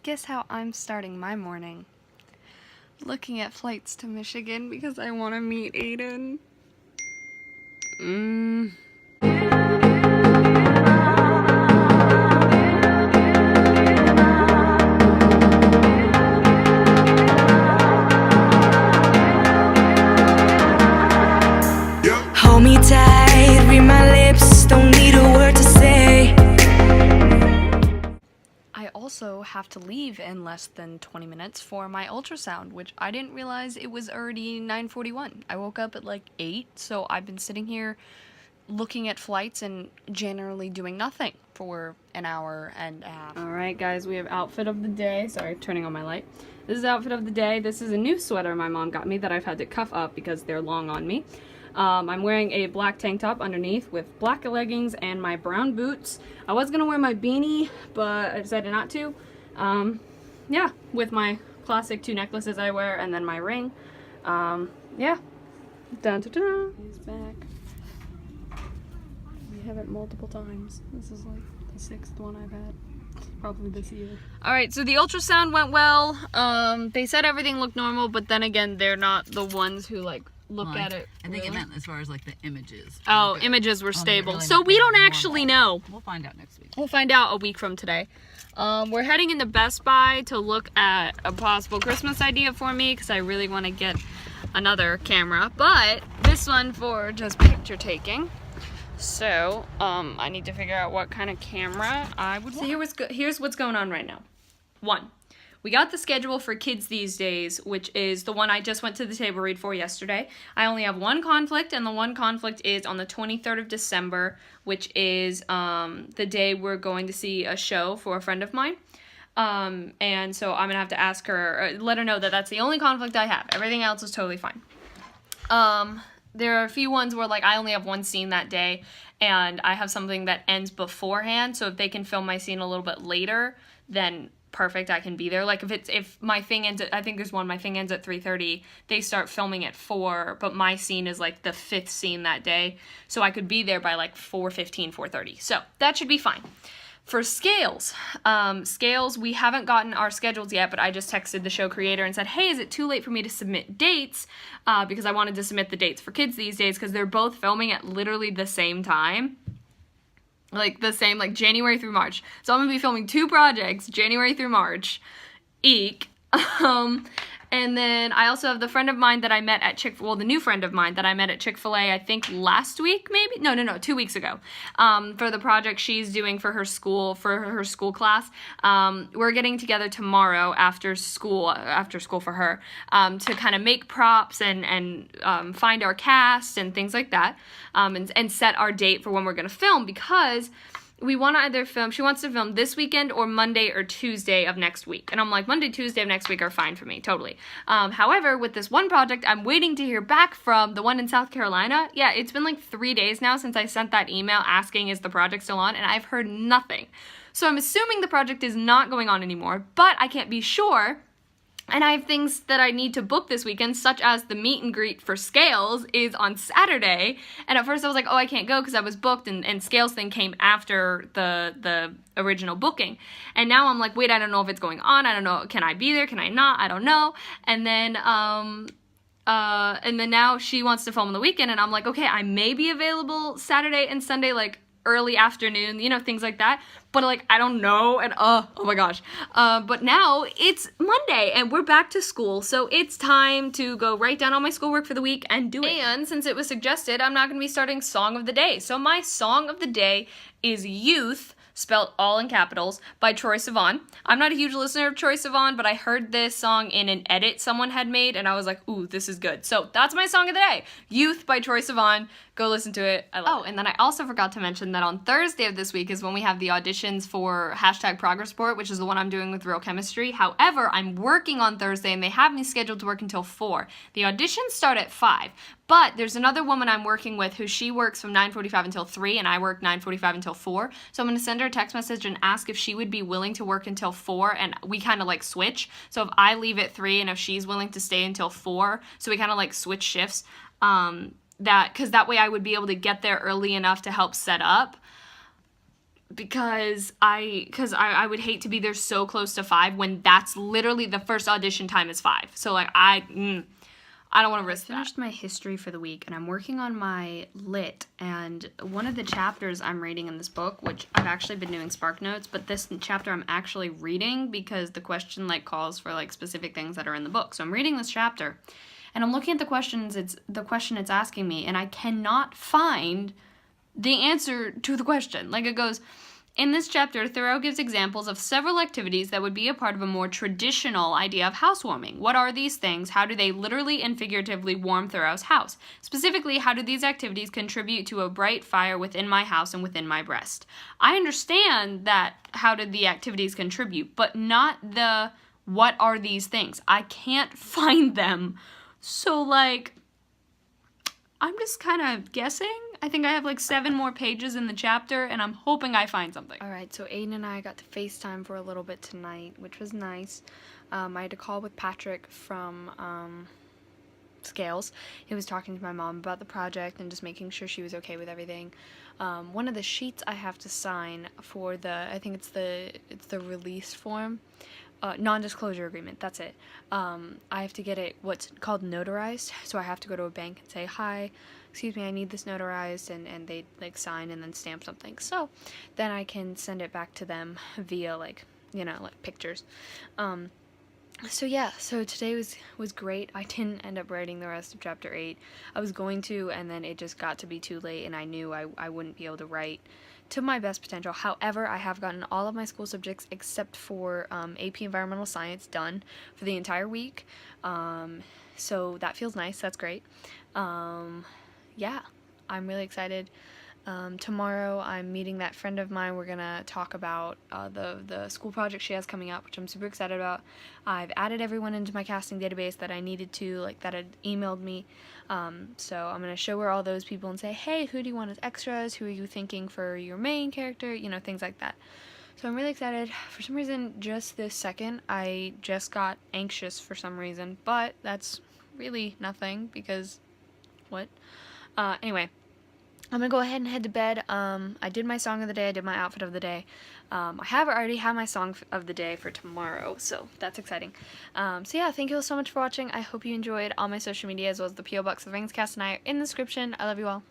Guess how I'm starting my morning? Looking at flights to Michigan because I want to meet Aiden. Hold me tight, read my lips, don't need a word to say. I also have to leave in less than 20 minutes for my ultrasound, which I didn't realize it was already 9:41. I woke up at like 8, so I've been sitting here looking at flights and generally doing nothing for an hour and a half. Alright guys, we have outfit of the day. Sorry, turning on my light. This is outfit of the day. This is a new sweater my mom got me that I've had to cuff up because they're long on me. I'm wearing a black tank top underneath with black leggings and my brown boots. I was gonna wear my beanie, but I decided not to. Yeah, with my classic 2 necklaces I wear and then my ring. Yeah. Dun, dun, dun. He's back. We have it multiple times. This is like the 6th one I've had. Probably this year. Alright, so the ultrasound went well. They said everything looked normal, but then again, they're not the ones who like look at it. I think it meant as far as like the images. Oh, images were stable. Really, so we don't actually know. We'll find out next week. We'll find out a week from today. We're heading into Best Buy to look at a possible Christmas idea for me because I really want to get another camera, but this one for just picture taking. So, I need to figure out what kind of camera I would want. So here's what's going on right now. 1. We got the schedule for Kids These Days, which is the one I just went to the table read for yesterday. I only have one conflict, and the one conflict is on the 23rd of December, which is the day we're going to see a show for a friend of mine. And so I'm going to have to ask her, or let her know that that's the only conflict I have. Everything else is totally fine. There are a few ones where, like, I only have one scene that day, and I have something that ends beforehand, so if they can film my scene a little bit later, then perfect, I can be there. Like, if my thing ends at, I think there's one, my thing ends at 3:30, they start filming at 4, but my scene is, like, the 5th scene that day, so I could be there by, like, 4:15, 4:30. So, that should be fine. For scales, we haven't gotten our schedules yet, but I just texted the show creator and said, hey, is it too late for me to submit dates? Because I wanted to submit the dates for Kids These Days because they're both filming at literally the same time. Like, the same, like, January through March. So I'm going to be filming 2 projects, January through March. Eek. And then I also have the friend of mine that I met at the new friend of mine that I met at Chick-fil-A, I think last week, maybe? No, 2 weeks ago. For the project she's doing for her school class. We're getting together tomorrow after school for her, to kind of make props and find our cast and things like that, and set our date for when we're going to film, because we want to either film, she wants to film this weekend or Monday or Tuesday of next week. And I'm like, Monday, Tuesday of next week are fine for me, totally. However, with this one project, I'm waiting to hear back from the one in South Carolina. Yeah, it's been like 3 days now since I sent that email asking, is the project still on? And I've heard nothing. So I'm assuming the project is not going on anymore, but I can't be sure. And I have things that I need to book this weekend, such as the meet and greet for Scales is on Saturday. And at first I was like, oh, I can't go because I was booked, and Scales thing came after the original booking. And now I'm like, wait, I don't know if it's going on. I don't know. Can I be there? Can I not? I don't know. And then now she wants to film on the weekend, and I'm like, okay, I may be available Saturday and Sunday, like early afternoon, you know, things like that. But like, I don't know, and oh my gosh. But now it's Monday and we're back to school, so it's time to go write down all my schoolwork for the week and do it. And since it was suggested, I'm not going to be starting Song of the Day. So my Song of the Day is Youth, spelled all in capitals, by Troye Sivan. I'm not a huge listener of Troye Sivan, but I heard this song in an edit someone had made, and I was like, ooh, this is good. So that's my Song of the Day, Youth by Troye Sivan. Go listen to it. I love it. And then I also forgot to mention that on Thursday of this week is when we have the auditions for #Progress Report, which is the one I'm doing with Real Chemistry. However, I'm working on Thursday, and they have me scheduled to work until 4. The auditions start at 5. But there's another woman I'm working with who she works from 9:45 until 3, and I work 9:45 until 4. So I'm going to send her a text message and ask if she would be willing to work until 4, and we kind of like switch. So if I leave at 3 and if she's willing to stay until 4, so we kind of like switch shifts, because that way I would be able to get there early enough to help set up. because I would hate to be there so close to 5 when that's literally the first audition time is 5. So like I don't want to risk that. I finished my history for the week, and I'm working on my lit, and one of the chapters I'm reading in this book, which I've actually been doing Spark Notes, but this chapter I'm actually reading because the question like calls for like specific things that are in the book. So I'm reading this chapter, and I'm looking at the questions. It's the question it's asking me, and I cannot find the answer to the question. Like it goes, in this chapter, Thoreau gives examples of several activities that would be a part of a more traditional idea of housewarming. What are these things? How do they literally and figuratively warm Thoreau's house? Specifically, how do these activities contribute to a bright fire within my house and within my breast? I understand that how did the activities contribute, but not the what are these things? I can't find them. So like, I'm just kind of guessing. I think I have like 7 more pages in the chapter, and I'm hoping I find something. Alright, so Aiden and I got to FaceTime for a little bit tonight, which was nice. I had to call with Patrick from Scales. He was talking to my mom about the project and just making sure she was okay with everything. One of the sheets I have to sign for I think it's the release form. Non-disclosure agreement, that's it. I have to get it what's called notarized, so I have to go to a bank and say, hi, excuse me, I need this notarized, and they like sign and then stamp something. So then I can send it back to them via like, you know, like pictures. So yeah, so today was great. I didn't end up writing the rest of chapter 8. I was going to, and then it just got to be too late, and I knew I wouldn't be able to write to my best potential. However, I have gotten all of my school subjects except for AP Environmental Science done for the entire week. So that feels nice. That's great. Yeah, I'm really excited. Tomorrow I'm meeting that friend of mine. We're gonna talk about the school project she has coming up, which I'm super excited about. I've added everyone into my casting database that I needed to, like that had emailed me. So I'm gonna show her all those people and say, hey, who do you want as extras? Who are you thinking for your main character? You know, things like that. So I'm really excited. For some reason, just this second, I just got anxious for some reason, but that's really nothing because what? Anyway. I'm gonna go ahead and head to bed. I did my song of the day, I did my outfit of the day. I already have my song of the day for tomorrow, so that's exciting. So yeah, thank you all so much for watching. I hope you enjoyed. All my social media as well as the P.O. Box of Ringscast and I are in the description. I love you all.